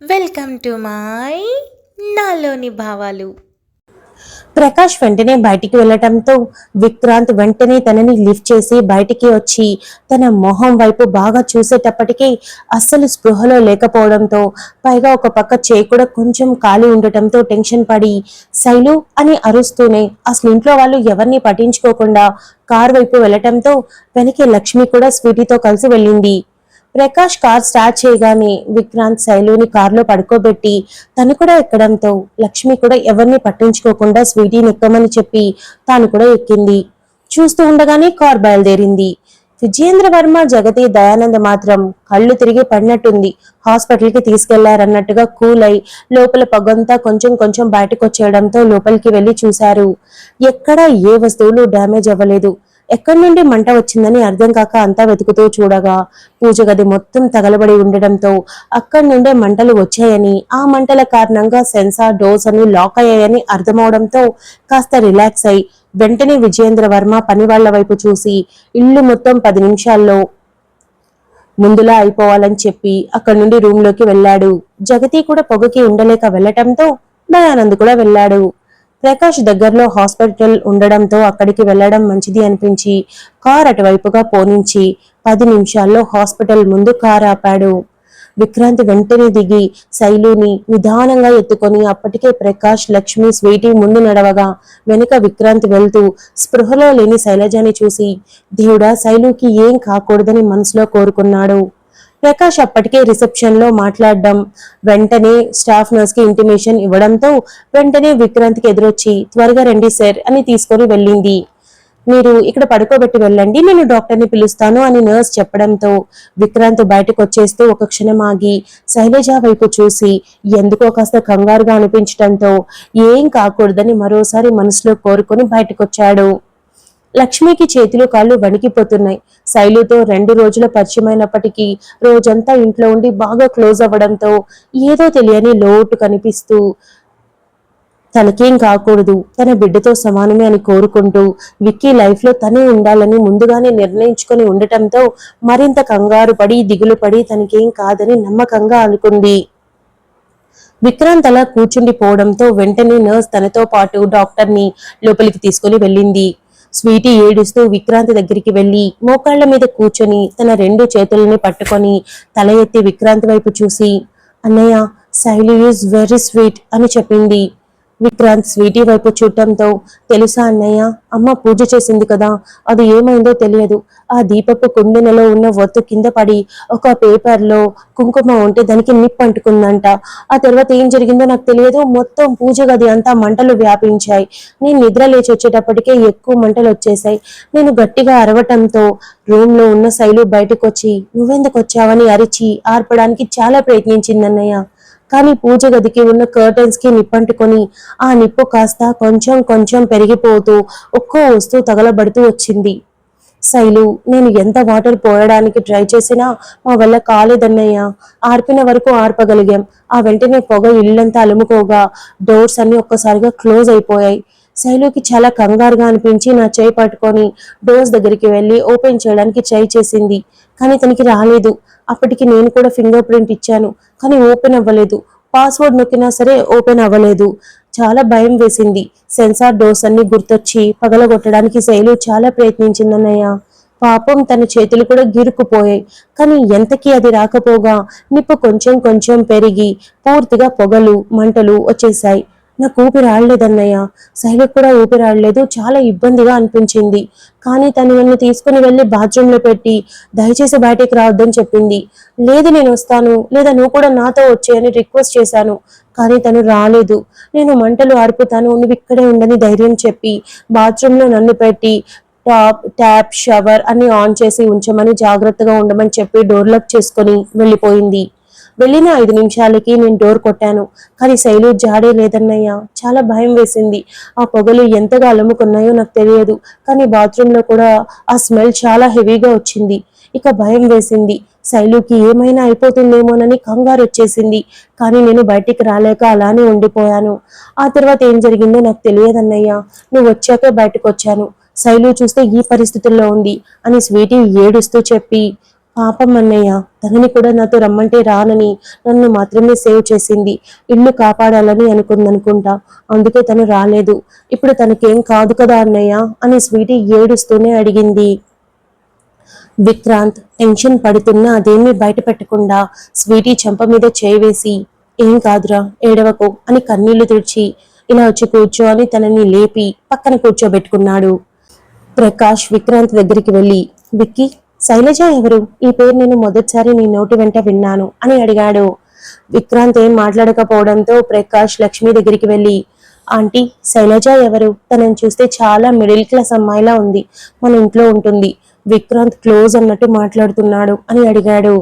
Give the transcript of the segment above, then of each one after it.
Welcome to my నాలోని భావాలు. ప్రకాష్ వెంటనే బయటికి వెళ్లటంతో విక్రాంత్ వెంటనే తనని లిఫ్ట్ చేసి బయటికి వచ్చి తన మొహం వైపు బాగా చూసేటప్పటికీ అస్సలు స్పృహలో లేకపోవడంతో, పైగా ఒక పక్క చేయి కూడా కొంచెం ఖాళీ ఉండటంతో టెన్షన్ పడి శైలు అని అరుస్తూనే అసలు ఇంట్లో వాళ్ళు ఎవరిని పట్టించుకోకుండా కార్ వైపు వెళ్లటంతో వెనకే లక్ష్మి కూడా స్వీటీతో కలిసి వెళ్ళింది. ప్రకాష్ కార్ స్టార్ట్ చేయగానే విక్రాంత్ శైలుని కార్లో పడుకోబెట్టి తను కూడా ఎక్కడంతో లక్ష్మి కూడా ఎవరిని పట్టించుకోకుండా స్వీటీని ఎక్కమని చెప్పి తాను కూడా ఎక్కింది. చూస్తూ ఉండగానే కార్ బయలుదేరింది. విజయేంద్ర వర్మ, జగతి, దయానంద్ మాత్రం కళ్ళు తిరిగి పడినట్టుంది. హాస్పిటల్ కి తీసుకెళ్లారన్నట్టుగా కూల్ అయి లోపల పొగంతా కొంచెం కొంచెం బయటకు వచ్చేయడంతో లోపలికి వెళ్లి చూశారు. ఎక్కడా ఏ వస్తువులు డ్యామేజ్ అవ్వలేదు. ఎక్కడి నుండి మంట వచ్చిందని అర్థం కాక అంతా వెతుకుతూ చూడగా పూజ గది మొత్తం తగలబడి ఉండడంతో అక్కడి నుండే మంటలు వచ్చాయని, ఆ మంటల కారణంగా సెన్సార్ డోర్స్ అని లాక్ అయ్యాయని అర్థమవడంతో కాస్త రిలాక్స్ అయి వెంటనే విజయేంద్ర వర్మ పని వాళ్ల వైపు చూసి ఇల్లు మొత్తం 10 నిమిషాల్లో ముందులా అయిపోవాలని చెప్పి అక్కడి నుండి రూమ్ లోకి వెళ్లాడు. జగతి కూడా పొగకి ఉండలేక వెళ్లటంతో దయానంద్ కూడా వెళ్లాడు. ప్రకాష్ దగ్గరలో హాస్పిటల్ ఉండడంతో అక్కడికి వెళ్లడం మంచిది అనిపించి కార్ అటువైపుగా పోనించి 10 నిమిషాల్లో హాస్పిటల్ ముందు కార్ ఆపాడు. విక్రాంత్ వెంటనే దిగి శైలుని నిదానంగా ఎత్తుకొని అప్పటికే ప్రకాష్, లక్ష్మి, స్వీటీ ముందు నడవగా వెనుక విక్రాంత్ వెళ్తూ స్పృహలో లేని శైలజని చూసి దేవుడా శైలుకి ఏం కాకూడదని మనసులో కోరుకున్నాడు. ప్రకాష్ అప్పటికే రిసెప్షన్ లో మాట్లాడడం, వెంటనే స్టాఫ్ నర్స్ కి ఇంటిమేషన్ ఇవ్వడంతో వెంటనే విక్రాంత్ కి ఎదురొచ్చి త్వరగా రండి సార్ అని తీసుకొని వెళ్ళింది. మీరు ఇక్కడ పడుకోబెట్టి వెళ్ళండి, నేను డాక్టర్ని పిలుస్తాను అని నర్స్ చెప్పడంతో విక్రాంత్ బయటకు వచ్చేస్తూ ఒక క్షణం ఆగి శైలజ వైపు చూసి ఎందుకో కాస్త కంగారుగా అనిపించడంతో ఏం కాకూడదని మరోసారి మనసులో కోరుకొని బయటకొచ్చాడు. లక్ష్మికి చేతులు కాళ్ళు వణికిపోతున్నాయి. శైలుతో 2 రోజుల పరిచయమైనప్పటికీ రోజంతా ఇంట్లో ఉండి బాగా క్లోజ్ అవ్వడంతో ఏదో తెలియని లోటు కనిపిస్తూ తనకేం కాకూడదు, తన బిడ్డతో సమానమే అని కోరుకుంటూ విక్కీ లైఫ్ లో తనే ఉండాలని ముందుగానే నిర్ణయించుకొని ఉండటంతో మరింత కంగారు పడి దిగులు పడి తనకేం కాదని నమ్మకంగా అనుకుంది. విక్రాంత్ అలా కూర్చుండిపోవడంతో వెంటనే నర్స్ తనతో పాటు డాక్టర్ని లోపలికి తీసుకుని వెళ్ళింది. స్వీటీ ఏడుస్తూ విక్రాంత్ దగ్గరికి వెళ్లి మోకాళ్ల మీద కూర్చొని తన 2 చేతులని పట్టుకొని తల ఎత్తి విక్రాంత్ వైపు చూసి అన్నయ్య శైలి ఈజ్ వెరీ స్వీట్ అని చెప్పింది. విక్రాంత్ స్వీటీ వైపు చూడటంతో తెలుసా అన్నయ్య, అమ్మ పూజ చేసింది కదా, అది ఏమైందో తెలియదు. ఆ దీపపు కుందెనలో ఉన్న ఒత్తు కింద పడి ఒక పేపర్లో కుంకుమ ఉంటే దానికి నిప్పు అంటుకుందంట. ఆ తర్వాత ఏం జరిగిందో నాకు తెలియదు. మొత్తం పూజ గది అంతా మంటలు వ్యాపించాయి. నేను నిద్ర లేచి వచ్చేటప్పటికే ఎక్కువ మంటలు వచ్చేసాయి. నేను గట్టిగా అరవటంతో రూమ్ లో ఉన్న శైలు బయటకు వచ్చి నువ్వెందుకు వచ్చావని అరిచి ఆర్పడానికి చాలా ప్రయత్నించిందన్నయ్య. కానీ పూజ గదికి ఉన్న కర్టన్స్ కి నిప్పంటుకొని ఆ నిప్పు కాస్త కొంచెం కొంచెం పెరిగిపోతూ ఒక్కో వస్తువు తగలబడుతూ వచ్చింది. శైలు, నేను ఎంత వాటర్ పోయడానికి ట్రై చేసినా మా వల్ల కాలేదన్నయ్య. ఆర్పిన వరకు ఆర్పగలిగాం. ఆ వెంటనే పొగ ఇల్లంతా అలుముకోగా డోర్స్ అన్ని ఒక్కసారిగా క్లోజ్ అయిపోయాయి. శైలుకి చాలా కంగారుగా అనిపించి నా చేయి పట్టుకొని డోర్స్ దగ్గరికి వెళ్ళి ఓపెన్ చేయడానికి ట్రై చేసింది. కానీ తనకి రాలేదు. అప్పటికి నేను కూడా ఫింగర్ ప్రింట్ ఇచ్చాను, కానీ ఓపెన్ అవ్వలేదు. పాస్వర్డ్ నొక్కినా సరే ఓపెన్ అవ్వలేదు. చాలా భయం వేసింది. సెన్సార్ డోర్స్ అన్ని గుర్తొచ్చి పగలగొట్టడానికి శైలు చాలా ప్రయత్నించిందన్నయ్య. పాపం తన చేతులు కూడా గిరుక్కుపోయాయి. కానీ ఎంతకీ అది రాకపోగా నిప్పు కొంచెం కొంచెం పెరిగి పూర్తిగా పొగలు మంటలు వచ్చేసాయి. నాకు ఊపిరి ఆడలేదన్నయ్య. శైలకు కూడా ఊపిరి ఆడలేదు. చాలా ఇబ్బందిగా అనిపించింది. కానీ తను నన్ను తీసుకుని వెళ్ళి బాత్రూంలో పెట్టి దయచేసి బయటికి రావద్దని చెప్పింది. లేదు నేను వస్తాను, లేదా నువ్వు కూడా నాతో వచ్చేయని రిక్వెస్ట్ చేశాను. కానీ తను రాలేదు. నేను మంటలు ఆర్పుతాను, నువ్వు ఇక్కడే ఉండని ధైర్యం చెప్పి బాత్రూంలో నన్ను పెట్టి ట్యాప్ షవర్ అన్ని ఆన్ చేసి ఉంచమని జాగ్రత్తగా ఉండమని చెప్పి డోర్ లాక్ చేసుకొని వెళ్ళిపోయింది. వెళ్ళిన 5 నిమిషాలకి నేను డోర్ కొట్టాను. కానీ శైలు జాడే లేదన్నయ్య. చాలా భయం వేసింది. ఆ పొగలు ఎంతగా అలుముకున్నాయో నాకు తెలియదు. కానీ బాత్రూంలో కూడా ఆ స్మెల్ చాలా హెవీగా వచ్చింది. ఇక భయం వేసింది. శైలుకి ఏమైనా అయిపోతుందేమోనని కంగారు వచ్చేసింది. కానీ నేను బయటికి రాలేక అలానే ఉండిపోయాను. ఆ తర్వాత ఏం జరిగిందో నాకు తెలియదన్నయ్య. నువ్వు వచ్చాకే బయటకు వచ్చాను. శైలు చూస్తే ఈ పరిస్థితుల్లో ఉంది అని స్వీటీ ఏడుస్తూ చెప్పి పాపం అన్నయ్య, తనని కూడా నాతో రమ్మంటే రానని నన్ను మాత్రమే సేవ్ చేసింది. ఇల్లు కాపాడాలని అనుకుందనుకుంటా, అందుకే తను రాలేదు. ఇప్పుడు తనకేం కాదు కదా అన్నయ్య అని స్వీటీ ఏడుస్తూనే అడిగింది. విక్రాంత్ టెన్షన్ పడుతున్నా అదేమీ బయట పెట్టకుండా స్వీటీ చెంప మీద చేయి వేసి, ఏం కాదురా, ఏడవకు అని కన్నీళ్లు తుడిచి, ఇలా వచ్చి కూర్చో అని తనని లేపి పక్కన కూర్చోబెట్టుకున్నాడు. ప్రకాష్ విక్రాంత్ దగ్గరికి వెళ్ళి, విక్కీ, శైలజ ఎవరు? ఈ పేరు నేను మొదటిసారి నీ నోటి వెంట విన్నాను అని అడిగాడు. విక్రాంత్ ఏం మాట్లాడకపోవడంతో ప్రకాష్ లక్ష్మి దగ్గరికి వెళ్ళి, ఆంటీ, శైలజ ఎవరు? తనని చూస్తే చాలా మిడిల్ క్లాస్ అమ్మాయిలా ఉంది, మన ఇంట్లో ఉంటుంది. విక్రాంత్ క్లోజ్ అన్నట్టు మాట్లాడుతున్నాడు అని అడిగాడు.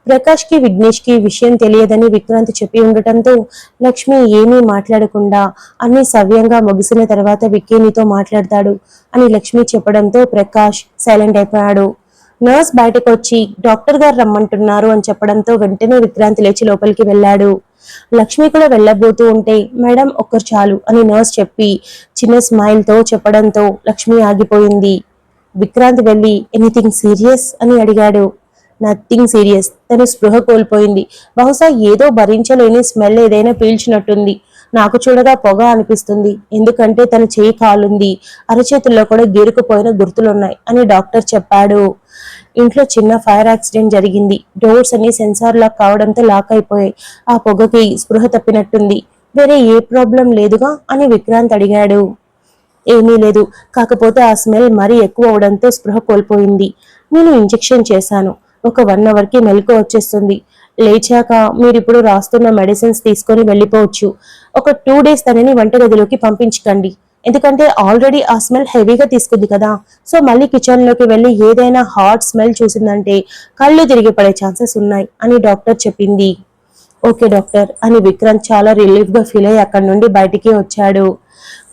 ప్రకాష్ కి విఘ్నేష్ కి విషయం తెలియదని విక్రాంత్ చెప్పి ఉండటంతో లక్ష్మి ఏమీ మాట్లాడకుండా అన్ని సవ్యంగా ముగిసిన తర్వాత విక్కీ నీతో మాట్లాడతాడు అని లక్ష్మి చెప్పడంతో ప్రకాష్ సైలెంట్ అయిపోయాడు. నర్స్ బయటకు వచ్చి డాక్టర్ గారు రమ్మంటున్నారు అని చెప్పడంతో వెంటనే విక్రాంత్ లేచి లోపలికి వెళ్ళాడు. లక్ష్మి కూడా వెళ్ళబోతూ ఉంటే, మేడం ఒక్కరు చాలు అని నర్స్ చెప్పి చిన్న స్మైల్ తో చెప్పడంతో లక్ష్మి ఆగిపోయింది. విక్రాంత్ వెళ్ళి, ఎనీథింగ్ సీరియస్ అని అడిగాడు. నథింగ్ సీరియస్, తను స్పృహ కోల్పోయింది. బహుశా ఏదో భరించలేని స్మెల్ ఏదైనా పీల్చినట్టుంది. నాకు చూడగా పొగ అనిపిస్తుంది, ఎందుకంటే తన చేయి కాలుంది, అరచేతుల్లో కూడా గీరుకుపోయిన గుర్తులున్నాయి అని డాక్టర్ చెప్పాడు. ఇంట్లో చిన్న ఫైర్ యాక్సిడెంట్ జరిగింది. డోర్స్ అన్ని సెన్సార్ లాక్ కావడంతో లాక్ అయిపోయాయి. ఆ పొగకి స్పృహ తప్పినట్టుంది. వేరే ఏ ప్రాబ్లం లేదుగా అని విక్రాంత్ అడిగాడు. ఏమీ లేదు, కాకపోతే ఆ స్మెల్ మరీ ఎక్కువ అవడంతో స్పృహ కోల్పోయింది. నేను ఇంజెక్షన్ చేశాను, ఒక 1 అవర్కి మెలకు వచ్చేస్తుంది. లేచాక మీరిప్పుడు రాస్తున్న మెడిసిన్స్ తీసుకొని వెళ్ళిపోవచ్చు. ఒక 2 డేస్ తనని వంటగదిలోకి పంపించకండి, ఎందుకంటే ఆల్రెడీ ఆ స్మెల్ హెవీగా తీసుకుంది కదా. సో మళ్ళీ కిచెన్ లోకి వెళ్ళి ఏదైనా హాట్ స్మెల్ చూసిందంటే కళ్ళు తిరిగి పడే ఛాన్సెస్ ఉన్నాయి అని డాక్టర్ చెప్పింది. ఓకే డాక్టర్ అని విక్రాంత్ చాలా రిలీఫ్ గా ఫీల్ అయ్యి అక్కడి నుండి బయటికి వచ్చాడు.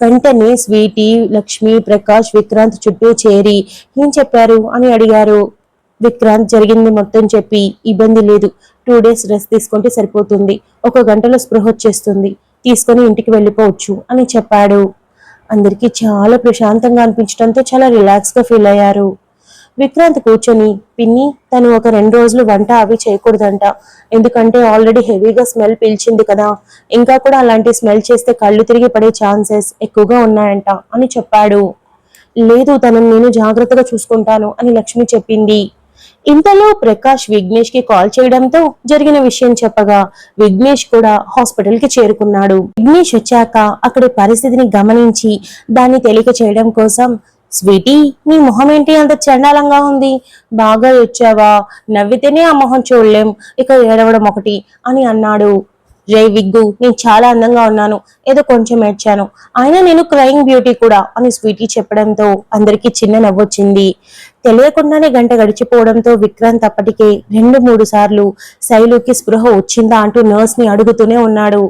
వెంటనే స్వీటీ, లక్ష్మి, ప్రకాష్ విక్రాంత్ చుట్టూ చేరి ఏం చెప్పారు అని అడిగారు. విక్రాంత్ జరిగింది మొత్తం చెప్పి, ఇబ్బంది లేదు, 2 డేస్ రెస్ట్ తీసుకుంటే సరిపోతుంది, 1 గంటలో స్పృహ వచ్చేస్తుంది, తీసుకొని ఇంటికి వెళ్ళిపోవచ్చు అని చెప్పాడు. అందరికీ చాలా ప్రశాంతంగా అనిపించడంతో చాలా రిలాక్స్ గా ఫీల్ అయ్యారు. విక్రాంత్ కూర్చొని, పిన్ని, తను ఒక 2 రోజులు వంట అవి చేయకూడదంట, ఎందుకంటే ఆల్రెడీ హెవీగా స్మెల్ పీల్చింది కదా, ఇంకా కూడా అలాంటి స్మెల్ చేస్తే కళ్ళు తిరిగి పడే ఛాన్సెస్ ఎక్కువగా ఉన్నాయంట అని చెప్పాడు. లేదు, తనని నేను జాగ్రత్తగా చూసుకుంటాను అని లక్ష్మి చెప్పింది. ఇంతలో ప్రకాష్ విఘ్నేష్ కి కాల్ చేయడంతో జరిగిన విషయం చెప్పగా విఘ్నేష్ కూడా హాస్పిటల్ కి చేరుకున్నాడు. విఘ్నేష్ వచ్చాక అక్కడి పరిస్థితిని గమనించి దాన్ని తేలిక చేయడం కోసం, స్వీటీ, నీ మొహం ఏంటి అంత చండాలంగా ఉంది, బాగా వచ్చావా, నవ్వితేనే ఆ మొహం చూడలేం, ఇక ఏడవడం ఒకటి అని అన్నాడు. రే విగ్గు, నేను చాలా అందంగా ఉన్నాను, ఏదో కొంచెం ఏడ్చాను, అయినా నేను క్రయింగ్ బ్యూటీ కూడా అని స్వీటీ చెప్పడంతో అందరికీ చిన్న నవ్వొచ్చింది. తెలియకుండానే గంట గడిచిపోవడంతో విక్రాంత్ అప్పటికే 2-3 సార్లు శైలుకి స్పృహ వచ్చిందా అంటూ నర్స్ ని అడుగుతూనే ఉన్నాడు.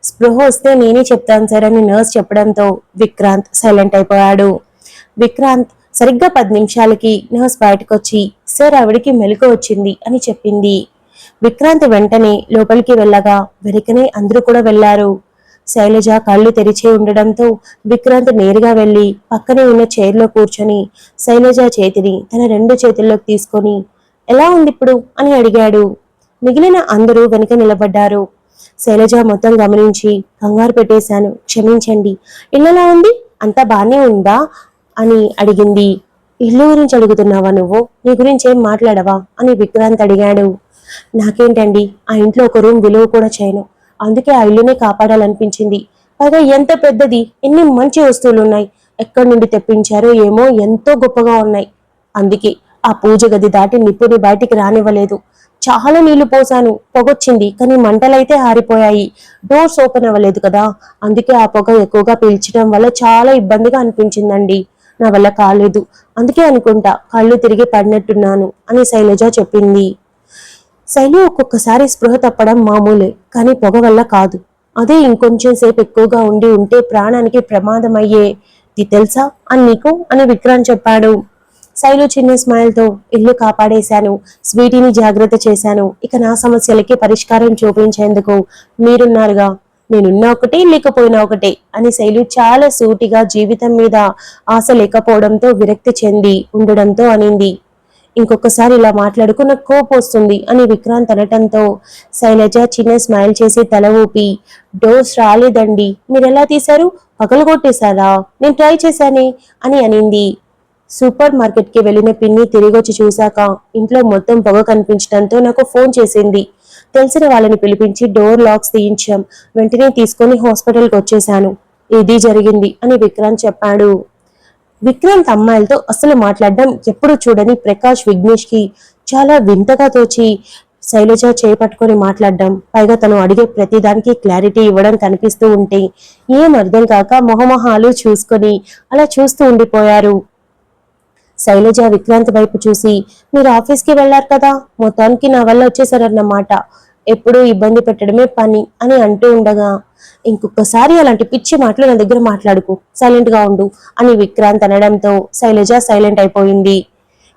స్పృహ వస్తే నేనే చెప్తాను సార్ అని నర్స్ చెప్పడంతో విక్రాంత్ సైలెంట్ అయిపోయాడు. విక్రాంత్ సరిగ్గా 10 నిమిషాలకి నర్స్ బయటకొచ్చి, సార్, ఆవిడికి మెలకు వచ్చింది అని చెప్పింది. విక్రాంత్ వెంటనే లోపలికి వెళ్ళగా వెనుకనే అందరూ కూడా వెళ్లారు. శైలజ కళ్ళు తెరిచే ఉండడంతో విక్రాంత్ నేరుగా వెళ్లి పక్కనే ఉన్న చైర్లో కూర్చొని శైలజ చేతిని తన 2 చేతుల్లోకి తీసుకొని, ఎలా ఉంది ఇప్పుడు అని అడిగాడు. మిగిలిన అందరూ వెనుక నిలబడ్డారు. శైలజ మొత్తం గమనించి, కంగారు పెట్టేశాను, క్షమించండి, ఇల్లెలా ఉంది, అంతా బానే ఉందా అని అడిగింది. ఇల్లు గురించి అడుగుతున్నావా నువ్వు, నీ గురించి ఏం మాట్లాడవా అని విక్రాంత్ అడిగాడు. నాకేంటండి, ఆ ఇంట్లో ఒక రూమ్ విలువ కూడా చేయను, అందుకే ఆ ఇల్లునే కాపాడాలనిపించింది. పైగా ఎంత పెద్దది, ఎన్ని మంచి వస్తువులు ఉన్నాయి, ఎక్కడి నుండి తెప్పించారో ఏమో, ఎంతో గొప్పగా ఉన్నాయి. అందుకే ఆ పూజ గది దాటి నిప్పుని బయటికి రానివ్వలేదు. చాలా నీళ్లు పోసాను, పొగొచ్చింది, కానీ మంటలైతే ఆరిపోయాయి. డోర్స్ ఓపెన్ అవ్వలేదు కదా, అందుకే ఆ పొగ ఎక్కువగా పీల్చడం వల్ల చాలా ఇబ్బందిగా అనిపించిందండి. నా వల్ల కాలేదు, అందుకే అనుకుంటా కళ్ళు తిరిగి పడినట్టున్నాను అని శైలజ చెప్పింది. శైలు ఒక్కొక్కసారి స్పృహ తప్పడం మామూలే, కానీ పొగ వల్ల కాదు. అదే ఇంకొంచెం సేపు ఎక్కువగా ఉండి ఉంటే ప్రాణానికి ప్రమాదమయ్యేది తెలుసా అని నీకు అని విక్రాంత్ చెప్పాడు. శైలు చిన్న స్మైల్ తో, ఇల్లు కాపాడేశాను, స్వీటీని జాగ్రత్త చేశాను, ఇక నా సమస్యలకి పరిష్కారం చూపించేందుకు మీరున్నారుగా, నేనున్నా ఒకటే లేకపోయినా ఒకటే అని శైలు చాలా సూటిగా జీవితం మీద ఆశ లేకపోవడంతో విరక్తి చెంది ఉండడంతో అనింది. ఇంకొకసారి ఇలా మాట్లాడుకు నాకు కోపం వస్తుంది అని విక్రాంత్ అనటంతో శైలజ చిన్న స్మైల్ చేసి తల ఊపి, డోర్స్ రాలేదండి, మీరు ఎలా తీశారు, పగలగొట్టేశారా, నేను ట్రై చేశానే అని అనింది. సూపర్ మార్కెట్ కి వెళ్లిన పిన్ని తిరిగొచ్చి చూశాక ఇంట్లో మొత్తం పొగ కనిపించడంతో నాకు ఫోన్ చేసింది. తెలిసిన వాళ్ళని పిలిపించి డోర్ లాక్స్ తీయించాం, వెంటనే తీసుకొని హాస్పిటల్కి వచ్చేశాను. ఇది జరిగింది అని విక్రాంత్ చెప్పాడు. విక్రాంత్ అమ్మాయిలతో అసలు మాట్లాడడం ఎప్పుడు చూడని ప్రకాష్ విఘ్నేష్ కి చాలా వింతగా తోచి శైలజ చేపట్టుకొని మాట్లాడడం, పైగా తను అడిగే ప్రతిదానికి క్లారిటీ ఇవ్వడం కనిపిస్తూ ఉంటే ఏం అర్థం కాక మొహమొహాలు చూసుకొని అలా చూస్తూ ఉండిపోయారు. శైలజ విక్రాంత్ వైపు చూసి, మీరు ఆఫీస్కి వెళ్లారు కదా, మొత్తానికి నా వల్ల వచ్చేసారన్నమాట, ఎప్పుడూ ఇబ్బంది పెట్టడమే పని అని అంటూ ఉండగా, ఇంకొకసారి అలాంటి పిచ్చి మాటలు నా దగ్గర మాట్లాడుకు, సైలెంట్ గా ఉండు అని విక్రాంత్ అనడంతో శైలజ సైలెంట్ అయిపోయింది.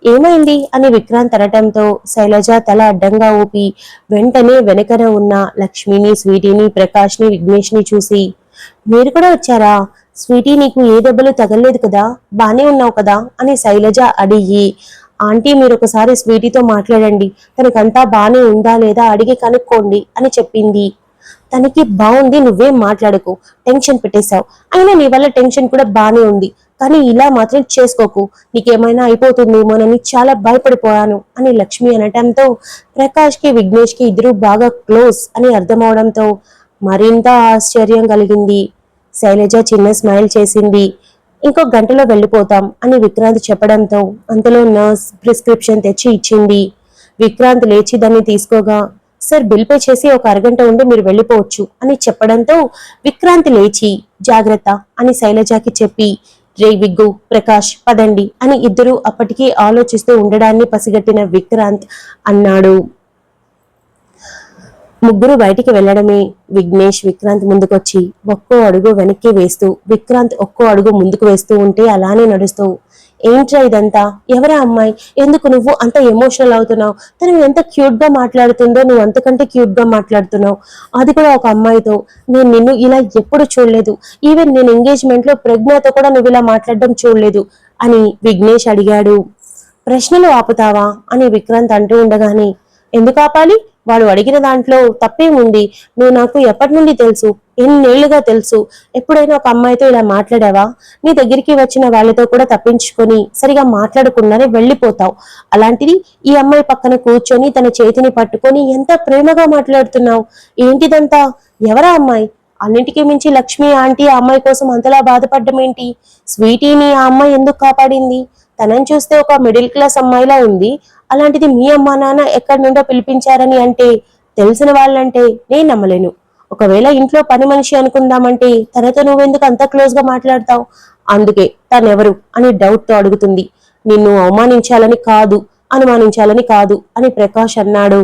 ఏమైంది అని విక్రాంత్ అనటంతో శైలజ తల అడ్డంగా ఊపి వెంటనే వెనకన ఉన్న లక్ష్మిని, స్వీటీని, ప్రకాష్ని, విఘ్నేష్ని చూసి, మీరు కూడా వచ్చారా, స్వీటీ నీకు ఏ దెబ్బలు తగలేదు కదా, బానే ఉన్నావు కదా అని శైలజ అడిగి, ఆంటీ మీరు ఒకసారి స్వీటీతో మాట్లాడండి, తనకంతా బానే ఉందా లేదా అడిగి కనుక్కోండి అని చెప్పింది. తనకి బాగుంది, నువ్వేం మాట్లాడకు, టెన్షన్ పెట్టేశావు, అయినా నీ వల్ల టెన్షన్ కూడా బానే ఉంది, కానీ ఇలా మాత్రం చేసుకోకు, నీకేమైనా అయిపోతుందేమోనని చాలా భయపడిపోయాను అని లక్ష్మి అనటంతో ప్రకాష్ కి విఘ్నేష్ కి ఇద్దరు బాగా క్లోజ్ అని అర్థమవడంతో మరింత ఆశ్చర్యం కలిగింది. శైలజ చిన్న స్మైల్ చేసింది. ఇంకో గంటలో వెళ్ళిపోతాం అని విక్రాంత్ చెప్పడంతో అంతలో నర్స్ ప్రిస్క్రిప్షన్ తెచ్చి ఇచ్చింది. విక్రాంత్ లేచి దాన్ని తీసుకోగా, సార్ బిల్ పే చేసి ఒక అరగంట ఉండి మీరు వెళ్ళిపోవచ్చు అని చెప్పడంతో విక్రాంత్ లేచి జాగ్రత్త అని శైలజకి చెప్పి, రే విగ్గు, ప్రకాష్ పదండి అని ఇద్దరు అప్పటికీ ఆలోచిస్తూ ఉండడాన్ని పసిగట్టిన విక్రాంత్ అన్నాడు. ముగ్గురు బయటికి వెళ్లడమే. విఘ్నేష్ విక్రాంత్ ముందుకొచ్చి ఒక్కో అడుగు వెనక్కి వేస్తూ, విక్రాంత్ ఒక్కో అడుగు ముందుకు వేస్తూ ఉంటే అలానే నడుస్తూ, ఏంట్రా ఇదంతా, ఎవరా అమ్మాయి, ఎందుకు నువ్వు అంత ఎమోషనల్ అవుతున్నావు, తను ఎంత క్యూట్ గా మాట్లాడుతుందో నువ్వు అంతకంటే క్యూట్ గా మాట్లాడుతున్నావు, అది కూడా ఒక అమ్మాయితో, నేను నిన్ను ఇలా ఎప్పుడు చూడలేదు, ఈవెన్ నేను ఎంగేజ్మెంట్ లో ప్రజ్ఞతో కూడా నువ్వు ఇలా మాట్లాడడం చూడలేదు అని విఘ్నేష్ అడిగాడు. ప్రశ్నలు ఆపుతావా అని విక్రాంత్ అంటూ ఉండగానే, ఎందుకు ఆపాలి, వాడు అడిగిన దాంట్లో తప్పేముంది, నువ్వు నాకు ఎప్పటి నుండి తెలుసు, ఎన్నేళ్లుగా తెలుసు, ఎప్పుడైనా ఒక అమ్మాయితో ఇలా మాట్లాడావా, నీ దగ్గరికి వచ్చిన వాళ్ళతో కూడా తప్పించుకొని సరిగా మాట్లాడకుండానే వెళ్ళిపోతావు, అలాంటిది ఈ అమ్మాయి పక్కన కూర్చొని తన చేతిని పట్టుకొని ఎంత ప్రేమగా మాట్లాడుతున్నావు, ఏంటిదంతా, ఎవరా అమ్మాయి, అన్నింటికీ మించి లక్ష్మి ఆంటీ ఆ అమ్మాయి కోసం అంతలా బాధపడ్డం ఏంటి, స్వీటీని ఆ అమ్మాయి ఎందుకు కాపాడింది, తనని చూస్తే ఒక మిడిల్ క్లాస్ అమ్మాయిలా ఉంది, అలాంటిది మీ అమ్మా నాన్న ఎక్కడి నుండో పిలిపించారని అంటే, తెలిసిన వాళ్ళంటే నేను నమ్మలేను, ఒకవేళ ఇంట్లో పని మనిషి అనుకుందామంటే తనతో నువ్వెందుకు అంత క్లోజ్ గా మాట్లాడతావు, అందుకే తనెవరు అని డౌట్ తో అడుగుతుంది, నిన్ను అవమానించాలని కాదు, అనుమానించాలని కాదు అని ప్రకాష్ అన్నాడు.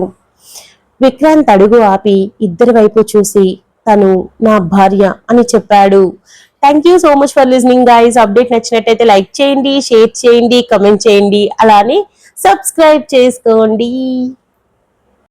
విక్రాంత్ అడుగు ఆపి ఇద్దరి వైపు చూసి, తను నా భార్య అని చెప్పాడు. Thank you so much for listening guys. Update నచ్చినట్టయితే లైక్ చేయండి, షేర్ చేయండి, కమెంట్ చేయండి, అలానే సబ్స్క్రైబ్ చేసుకోండి.